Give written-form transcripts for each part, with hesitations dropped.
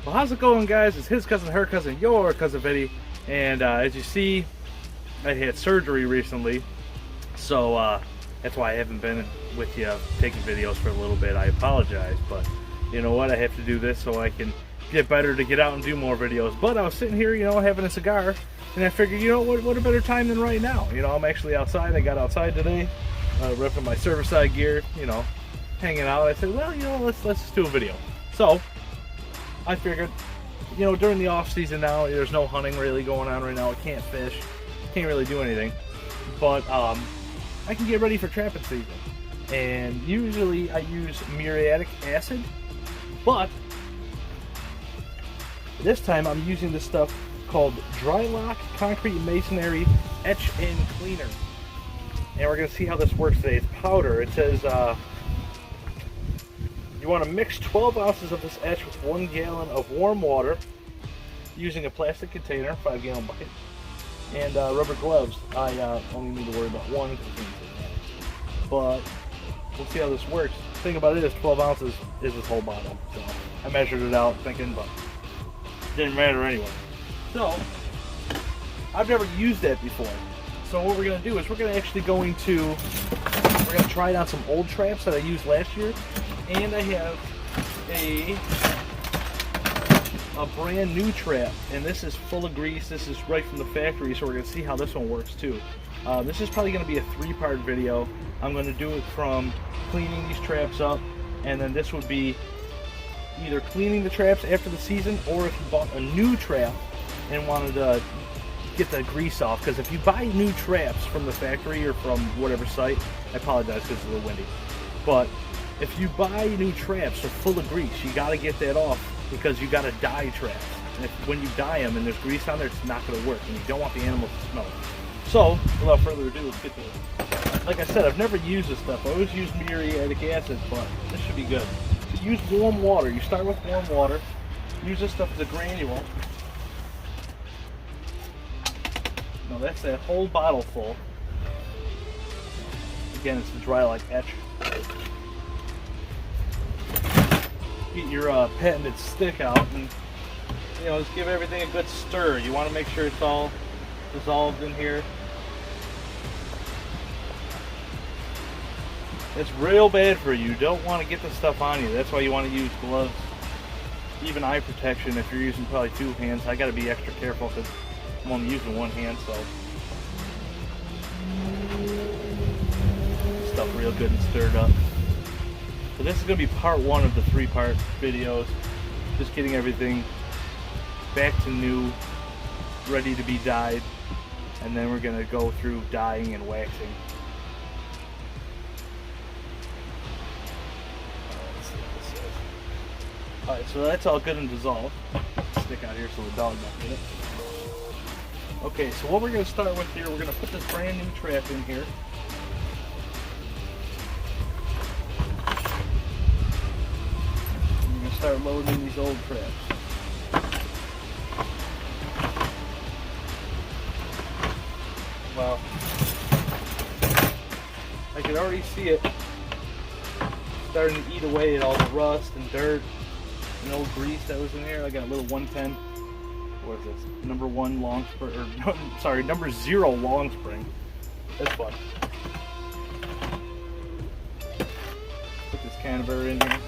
Well, how's it going, guys? It's his cousin, her cousin, your cousin Vinny, and as you see, I had surgery recently, so that's why I haven't been with you taking videos for a little bit. I apologize, but you know what? I have to do this so I can get better to get out and do more videos. But I was sitting here, you know, having a cigar, and I figured, you know, what a better time than right now? You know, I'm actually outside. I got outside today, ripping my Cervicide gear, you know, hanging out. I said, well, you know, let's just do a video. So I figured, you know, during the off season now, there's no hunting really going on right now. I can't fish, can't really do anything, but I can get ready for trapping season. And usually I use muriatic acid, but this time I'm using this stuff called Dry Lock Concrete Masonry Etch and Cleaner. And we're going to see how this works today. It's powder. It says you want to mix 12 ounces of this etch with 1 gallon of warm water using a plastic container, 5-gallon bucket, and rubber gloves. I only need to worry about one, but we'll see how this works. The thing about it is 12 ounces is this whole bottle. So I measured it out thinking, but it didn't matter anyway. So I've never used that before. So what we're going to do is we're actually going to try it on some old traps that I used last year. And I have a brand new trap, and this is full of grease. This is right from the factory, so we're going to see how this one works too. This is probably going to be a 3-part video. I'm going to do it from cleaning these traps up, and then this would be either cleaning the traps after the season, or if you bought a new trap and wanted to get the grease off. Because if you buy new traps from the factory or from whatever site, I apologize because it's a little windy, but if you buy new traps that are full of grease, you got to get that off, because you got to dye traps. And when you dye them and there's grease on there, it's not going to work, and you don't want the animals to smell it. So, without further ado, let's get to it. Like I said, I've never used this stuff. I always use muriatic acid, but this should be good. So use warm water. You start with warm water. Use this stuff as a granule. Now that's that whole bottle full. Again, it's the Dry Lock etch. Get your patented stick out, and you know, just give everything a good stir. You want to make sure it's all dissolved in here. It's real bad for you. You don't want to get this stuff on you. That's why you want to use gloves, even eye protection if you're using probably 2 hands. I got to be extra careful because I'm only using 1 hand, so stuff real good and stirred up. So this is going to be part 1 of the 3-part videos, just getting everything back to new, ready to be dyed, and then we're going to go through dyeing and waxing. Let's see what this says. Alright, so that's all good and dissolved. Stick out here so the dog don't get it. Okay, so what we're going to start with here, we're going to put this brand new trap in here. Start loading these old traps. Wow, I can already see it starting to eat away at all the rust and dirt and old grease that was in there. I got a little 110. What is this? Number 1 long spring, or sorry, number 0 long spring. That's fun. Put this canberra in here.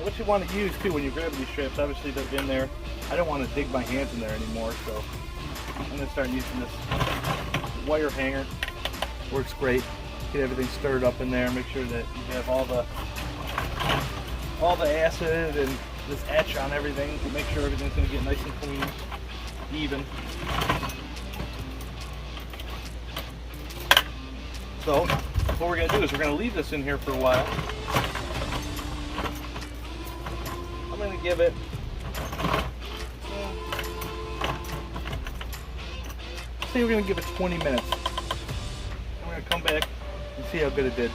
What you want to use too when you grab these straps, obviously they're in there. I don't want to dig my hands in there anymore, so I'm going to start using this wire hanger. Works great. Get everything stirred up in there. Make sure that you have all the acid and this etch on everything to make sure everything's going to get nice and clean, even. So what we're going to do is we're going to leave this in here for a while. I'm going to give it say we're going to give it 20 minutes. I'm going to come back and see how good it did.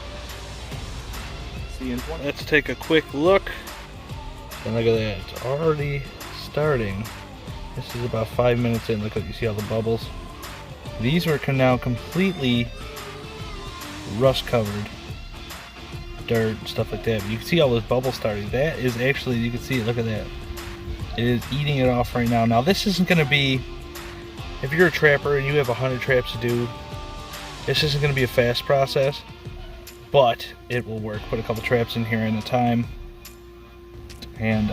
See you in 20. Let's take a quick look. And look at that, it's already starting This is about 5 minutes in. Look at, you see all the bubbles. These are now completely rust covered, dirt and stuff like that. But you can see all those bubbles starting. That is actually, you can see it, look at that. It is eating it off right now. Now this isn't going to be, if you're a trapper and you have 100 traps to do, this isn't going to be a fast process, but it will work. Put a couple traps in here in a time and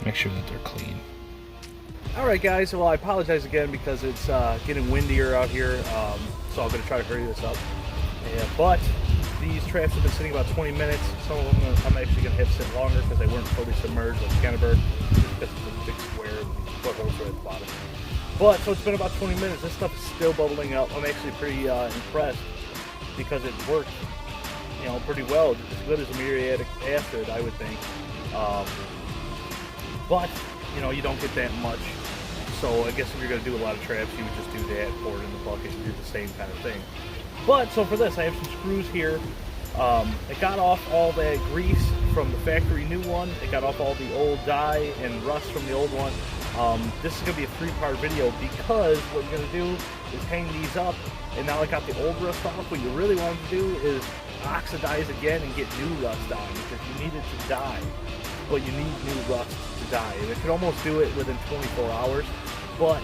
make sure that they're clean. Alright guys, well I apologize again because it's getting windier out here, so I'm going to try to hurry this up. But these traps have been sitting about 20 minutes. Some of them I'm actually going to have to sit longer because they weren't fully submerged like Scannerberg, just because it's a big square and footholes right at the bottom. But, so it's been about 20 minutes. This stuff is still bubbling up. I'm actually pretty impressed because it worked, you know, pretty well. As good as a muriatic acid, I would think. But, you know, you don't get that much. So I guess if you're going to do a lot of traps, you would just do that, pour it in the bucket, and do the same kind of thing. But, so for this, I have some screws here. It got off all that grease from the factory new one. It got off all the old dye and rust from the old one. This is going to be a three-part video because what you're going to do is hang these up, and now I got the old rust off. What you really want to do is oxidize again and get new rust on, because you need it to dye, but you need new rust to dye. And it could almost do it within 24 hours, but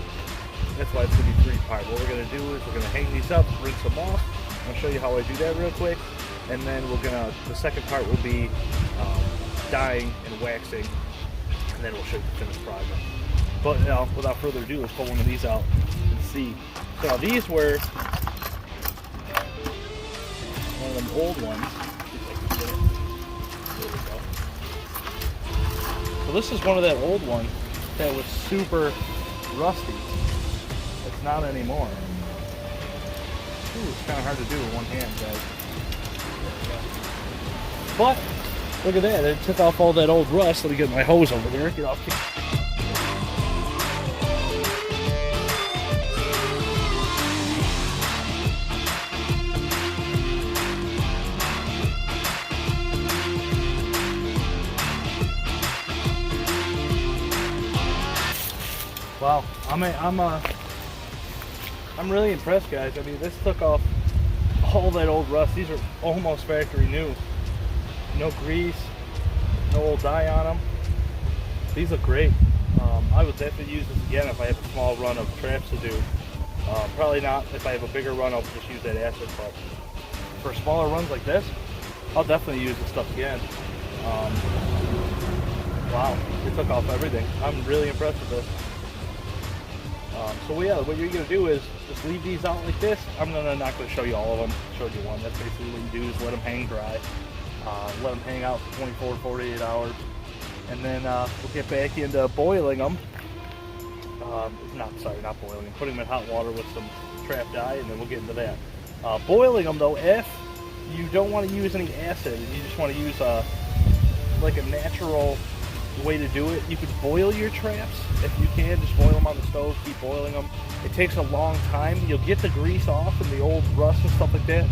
that's why it's going to be three-part. What we're going to do is we're going to hang these up, rinse them off. I'll show you how I do that real quick, and then the second part will be dyeing and waxing, and then we'll show you the finished project. But now, without further ado, let's pull one of these out and see. So now these were one of them old ones. There we go. So this is one of that old one that was super rusty. It's not anymore. Ooh, it's kind of hard to do with one hand, guys. But look at that! It took off all that old rust. Let me get my hose over there. Get off. Wow, I'm really impressed, guys. I mean, this took off all that old rust. These are almost factory new. No grease, no old dye on them. These look great. I would definitely use this again if I have a small run of traps to do. Probably not if I have a bigger run. I'll just use that acid. But for smaller runs like this, I'll definitely use this stuff again. Wow, it took off everything. I'm really impressed with this. So yeah, what you're going to do is just leave these out like this. I'm not going to show you all of them. I showed you one. That's basically what you do, is let them hang dry. Let them hang out for 24, 48 hours. And then we'll get back into boiling them. Not boiling them. Putting them in hot water with some trap dye, and then we'll get into that. Boiling them though, if you don't want to use any acid, you just want to use like a natural way to do it, you could boil your traps if you can. Just boil them on the stove, keep boiling them. It takes a long time. You'll get the grease off and the old rust and stuff like that,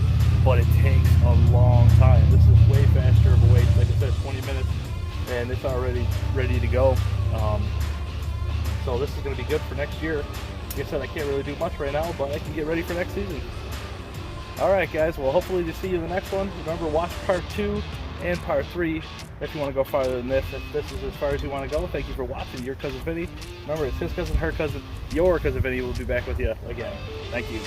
but it takes a long time. This is way faster of a wait. Like I said, 20 minutes and it's already ready to go. So this is going to be good for next year. Like I said, I can't really do much right now, but I can get ready for next season. Alright guys, well hopefully to see you in the next one. Remember, watch part 2 and part 3 if you want to go farther than this. If this is as far as you want to go, thank you for watching. Your Cousin Vinny. Remember, it's his cousin, her cousin, your Cousin Vinny. Will be back with you again. Thank you.